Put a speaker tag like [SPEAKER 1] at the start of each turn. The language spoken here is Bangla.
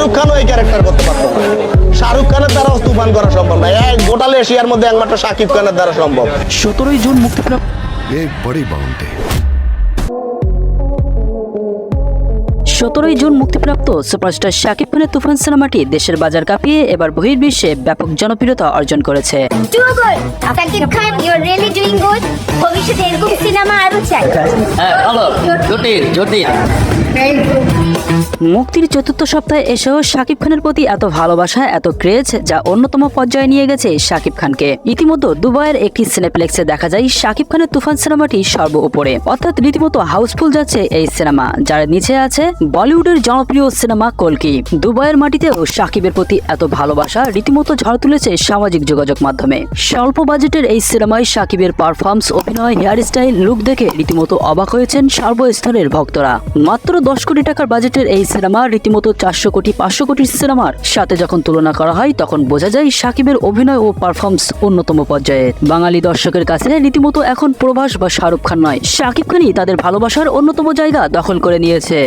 [SPEAKER 1] শাহরুখ খানও এই ক্যারেক্টার করতে পারতো না। শাহরুখ খানের দ্বারাও তুফান করা সম্ভব না। এক গোটা এশিয়ার মধ্যে একমাত্র শাকিব খানের দ্বারা সম্ভব।
[SPEAKER 2] 17 জুন মুক্তিপ্রাপ্ত
[SPEAKER 3] एक बड़ी बाउंड्री
[SPEAKER 2] 17 জুন মুক্তিপ্রাপ্ত সুপারস্টার শাকিব খানের তুফান সিনেমাটি দেশের বাজার কাঁপিয়ে এবার বহির্বিশ্বে ব্যাপক জনপ্রিয়তা অর্জন করেছে।
[SPEAKER 4] Too good. Shakib Khan, you're really doing good. ভবিষ্যতে এরকম সিনেমা আরো চাই।
[SPEAKER 5] ভালো জটিল জটিল।
[SPEAKER 2] মুক্তির চতুর্থ সপ্তাহে এসেও শাকিব খানের প্রতি এত ভালোবাসা, এত ক্রেজ, যা অন্যতম পর্যায়ে নিয়ে গেছে শাকিব খানকে। ইতিমধ্যে দুবাইয়ের একটি সিনেপ্লেক্সে দেখা যায় শাকিব খানের তুফান সিনেমাটি সর্ব উপরে, অর্থাৎ রীতিমতো হাউসফুল যাচ্ছে এই সিনেমা, যার নিচে আছে বলিউডের জনপ্রিয় সিনেমা কল্কি। দুবাইয়ের মাটিতেও শাকিবের প্রতি এত ভালোবাসা রীতিমতো ঝড় তুলেছে সামাজিক যোগাযোগ মাধ্যমে। স্বল্প বাজেটের এই সিনেমায় শাকিবের পারফরম্যান্স, অভিনয়, হেয়ার স্টাইল, লুক দেখে রীতিমতো অবাক হয়েছেন সর্বস্তরের ভক্তরা। মাত্র 10 কোটি টাকার বাজেটের এই সিনেমা রীতিমতো 400 কোটি 500 কোটির সিনেমার সাথে যখন তুলনা করা হয়, তখন বোঝা যায় শাকিবের অভিনয় ও পারফরম্যান্স অন্যতম পর্যায়ে। বাঙালি দর্শকের কাছে রীতিমতো এখন প্রভাস বা শাহরুখ খান নয়, শাকিব খানই তাদের ভালোবাসার অন্যতম জায়গা দখল করে নিয়েছে।